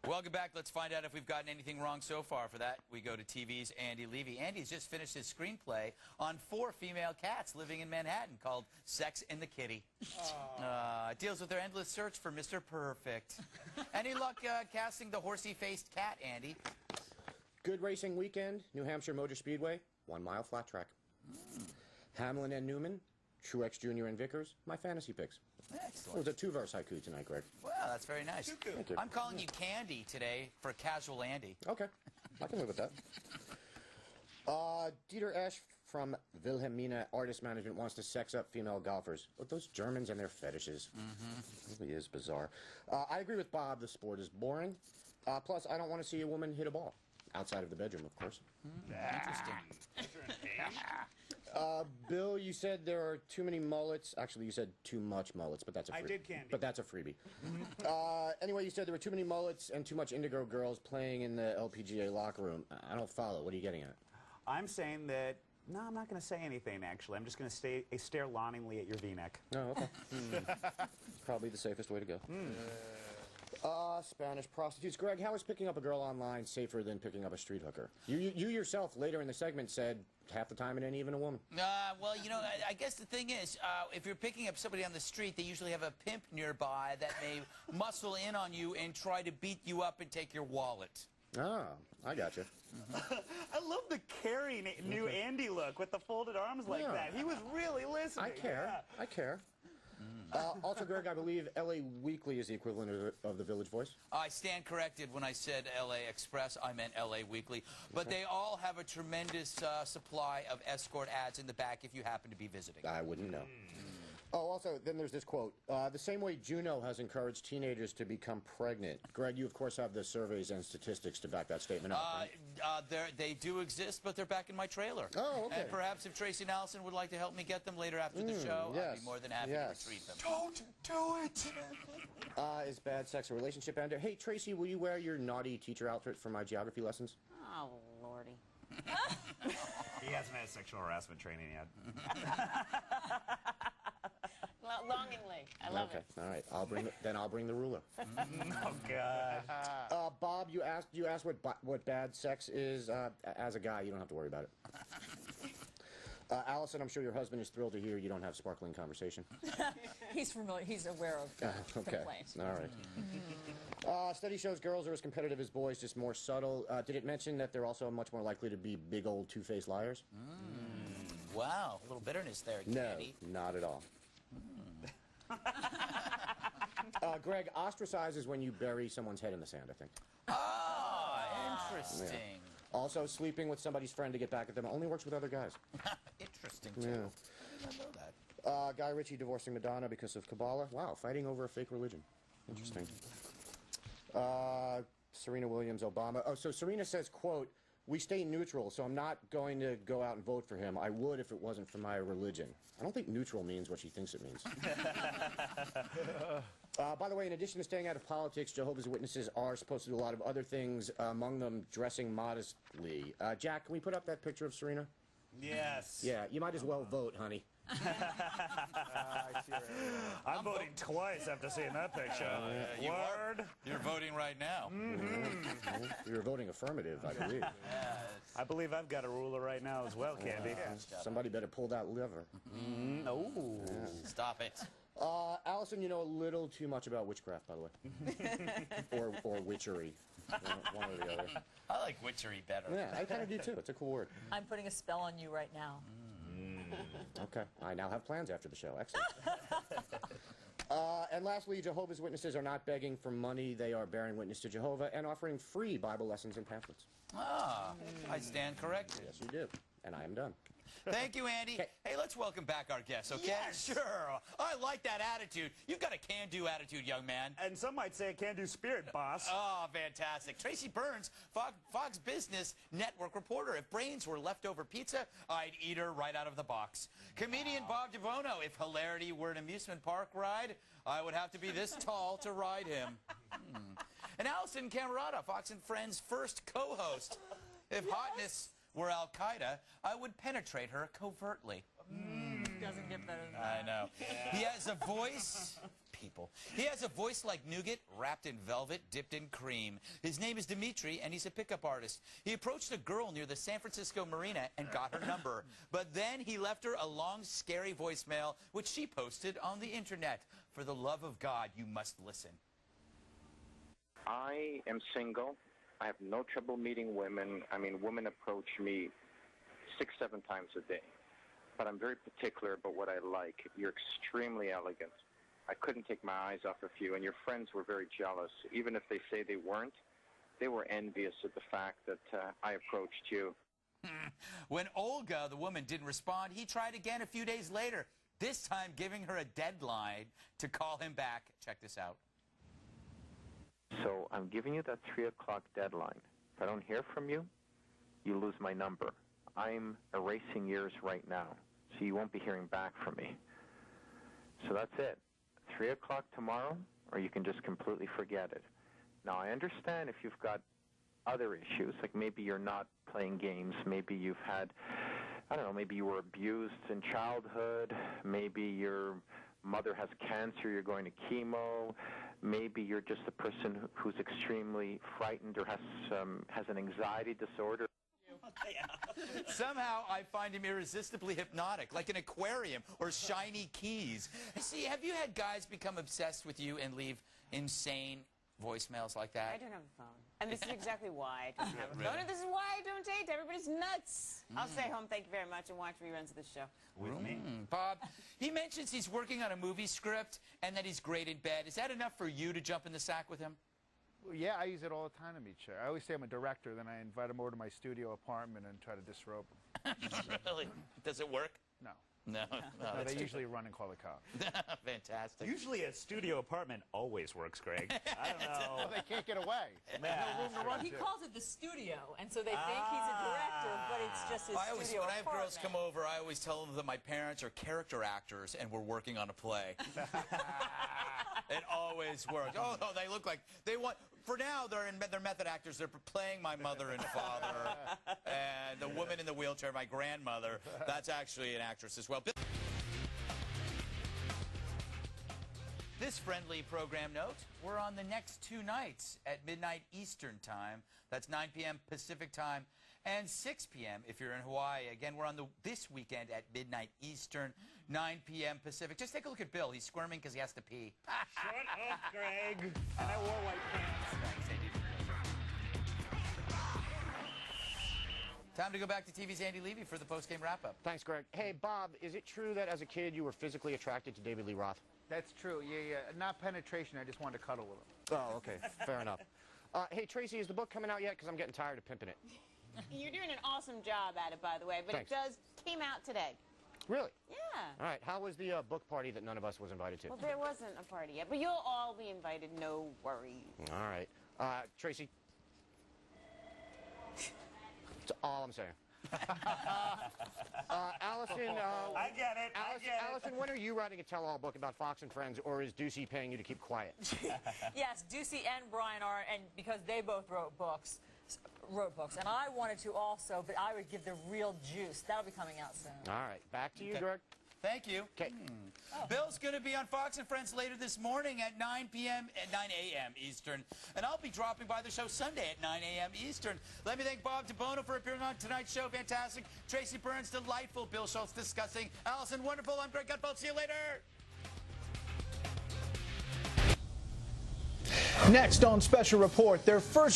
Welcome back. Let's find out if we've gotten anything wrong so far. For that, we go to TV's Andy Levy. Andy's just finished his screenplay on 4 female cats living in Manhattan called Sex and the Kitty. It deals with their endless search for Mr. Perfect. Any luck casting the horsey-faced cat, Andy? Good racing weekend, New Hampshire Motor Speedway, 1 mile flat track. Hamlin and Newman, Truex Jr. and Vickers, my fantasy picks. Excellent. It was a 2-verse haiku tonight, Greg. Well, that's very nice. Thank you. I'm calling you Candy today for casual Andy. Okay, I can live with that. Dieter Esch from Wilhelmina Artist Management wants to sex up female golfers. Look, those Germans and their fetishes. It really is bizarre. I agree with Bob, the sport is boring. Plus, I don't want to see a woman hit a ball. Outside of the bedroom, of course. Interesting. Bill, you said there are too many mullets. Actually, you said too much mullets, but that's a freebie. I did, Candy. But that's a freebie. Anyway, you said there were too many mullets and too much indigo girls playing in the LPGA locker room. I don't follow. What are you getting at? I'm saying that, no, I'm not going to say anything, actually. I'm just going to stare longingly at your V-neck. Oh, okay. Probably the safest way to go. Spanish prostitutes. Greg, how is picking up a girl online safer than picking up a street hooker? You yourself, later in the segment, said half the time it ain't even a woman. Well, you know, I guess the thing is, if you're picking up somebody on the street, they usually have a pimp nearby that may muscle in on you and try to beat you up and take your wallet. Ah, I got you. I love the caring new Andy look with the folded arms like that. He was really listening. I care. Yeah. I care. Also, Greg, I believe LA Weekly is the equivalent of the Village Voice. I stand corrected. When I said LA Express, I meant LA Weekly. But they all have a tremendous supply of escort ads in the back if you happen to be visiting. I wouldn't know. Oh, also, then there's this quote. The same way Juno has encouraged teenagers to become pregnant. Greg, you, of course, have the surveys and statistics to back that statement up. Right? They do exist, but they're back in my trailer. Oh, okay. And perhaps if Tracy and Allison would like to help me get them later after the show, I'd be more than happy to retrieve them. Don't do it! Is bad sex a relationship ender? Hey, Tracy, will you wear your naughty teacher outfit for my geography lessons? Oh, Lordy. He hasn't had sexual harassment training yet. Well, longingly. I love it. All right. I'll bring the ruler. Oh God. Bob, you asked what bad sex is. As a guy, you don't have to worry about it. Allison, I'm sure your husband is thrilled to hear you don't have sparkling conversation. He's familiar. He's aware of complaints. All right. Study shows girls are as competitive as boys, just more subtle. Did it mention that they're also much more likely to be big old two-faced liars? Wow, a little bitterness there, Candy. No, not at all. Greg, ostracize is when you bury someone's head in the sand, I think. Oh, interesting. Yeah. Also, sleeping with somebody's friend to get back at them only works with other guys. Interesting, too. Yeah. I didn't know that. Guy Ritchie divorcing Madonna because of Kabbalah. Wow, fighting over a fake religion. Interesting. Serena Williams, Obama. Oh, so Serena says, quote, "We stay neutral, so I'm not going to go out and vote for him. I would if it wasn't for my religion." I don't think neutral means what she thinks it means. By the way, in addition to staying out of politics, Jehovah's Witnesses are supposed to do a lot of other things, among them dressing modestly. Jack, can we put up that picture of Serena? Yes. Yeah, you might as well vote, honey. I'm voting twice after seeing that picture. Word. You're voting right now. You're voting affirmative, I believe. I believe I've got a ruler right now as well, Candy. Somebody better pull that lever. Oh. Yeah. Stop it. Allison, you know a little too much about witchcraft, by the way. or witchery. One or the other. I like witchery better. Yeah, I kind of do too. It's a cool word. I'm putting a spell on you right now. Okay. I now have plans after the show. Excellent. And lastly, Jehovah's Witnesses are not begging for money. They are bearing witness to Jehovah and offering free Bible lessons and pamphlets. I stand corrected. Yes, you do. And I am done. Thank you, Andy. Okay. Hey, let's welcome back our guests, okay? Yes. Sure. I like that attitude. You've got a can-do attitude, young man. And some might say a can-do spirit, boss. Oh, fantastic. Tracy Burns, Fox Business Network reporter. If brains were leftover pizza, I'd eat her right out of the box. Comedian Bob DiBuono. If hilarity were an amusement park ride, I would have to be this tall to ride him. And Allison Camerata, Fox and Friends' first co-host. If hotness were Al-Qaeda, I would penetrate her covertly. Doesn't get better than that. I know. He has a voice people. He has a voice like nougat, wrapped in velvet, dipped in cream. His name is Dimitri, and he's a pickup artist. He approached a girl near the San Francisco Marina and got her number. But then he left her a long, scary voicemail, which she posted on the internet. For the love of God, you must listen. I am single. I have no trouble meeting women. I mean, women approach me 6-7 times a day. But I'm very particular about what I like. You're extremely elegant. I couldn't take my eyes off of you, and your friends were very jealous. Even if they say they weren't, they were envious of the fact that I approached you. When Olga, the woman, didn't respond, he tried again a few days later, this time giving her a deadline to call him back. Check this out. So I'm giving you that 3 o'clock deadline. If I don't hear from you, you lose my number. I'm erasing yours right now, so you won't be hearing back from me. So that's it. 3 o'clock tomorrow, or you can just completely forget it. Now, I understand if you've got other issues, like maybe you're not playing games, maybe you've had, I don't know, maybe you were abused in childhood, maybe your mother has cancer, you're going to chemo, maybe you're just a person who's extremely frightened or has an anxiety disorder. Somehow I find him irresistibly hypnotic, like an aquarium or shiny keys. See, have you had guys become obsessed with you and leave insane voicemails like that? I don't have a phone. And this is exactly why I don't have a phone. And this is why I don't date. Everybody's nuts. I'll stay home, thank you very much, and watch reruns of the show. With me. Bob, he mentions he's working on a movie script and that he's great in bed. Is that enough for you to jump in the sack with him? Well, yeah, I use it all the time to meet chicks. I always say I'm a director, then I invite them over to my studio apartment and try to disrobe them. Really? Does it work? No. No. No, they usually run and call the cops. Fantastic. Usually a studio apartment always works, Greg. I don't know. Well, they can't get away. No room to run He to. calls it the studio, and so they think he's a director, but it's just his studio When I have girls apartment. come over, I always tell them that my parents are character actors and we're working on a play. It always works. Oh, no, they look like they want. For now, they're method actors. They're playing my mother and father, and the woman in the wheelchair, my grandmother. That's actually an actress as well. This friendly program note, we're on the next 2 nights at midnight Eastern time. That's 9 p.m. Pacific time and 6 p.m. if you're in Hawaii. Again, we're on this weekend at midnight Eastern, 9 p.m. Pacific. Just take a look at Bill. He's squirming because he has to pee. Shut up, Greg. And I wore white pants. Thanks, Andy. Time to go back to TV's Andy Levy for the post-game wrap-up. Thanks, Greg. Hey, Bob, is it true that as a kid you were physically attracted to David Lee Roth? That's true. Yeah. Not penetration. I just wanted to cuddle with him. Oh, okay. Fair enough. Hey, Tracy, is the book coming out yet? Because I'm getting tired of pimping it. You're doing an awesome job at it, by the way, but Thanks. it came out today. Really? Yeah. All right. How was the book party that none of us was invited to? Well, there wasn't a party yet, but you'll all be invited, no worries. All right. Tracy. That's all I'm saying. Allison, I get it. Allison, when are you writing a tell-all book about Fox and Friends, or is Ducey paying you to keep quiet? Yes, Ducey and Brian are, and because they both wrote books, and I wanted to also, but I would give the real juice. That'll be coming out soon. All right. Back to you, Greg. Thank you. Okay. Bill's going to be on Fox and Friends later this morning at 9 a.m. Eastern. And I'll be dropping by the show Sunday at 9 a.m. Eastern. Let me thank Bob DiBuono for appearing on tonight's show. Fantastic. Tracy Burns, delightful. Bill Schultz, disgusting. Allison, wonderful. I'm Greg Gutfeld. See you later. Next on Special Report, their first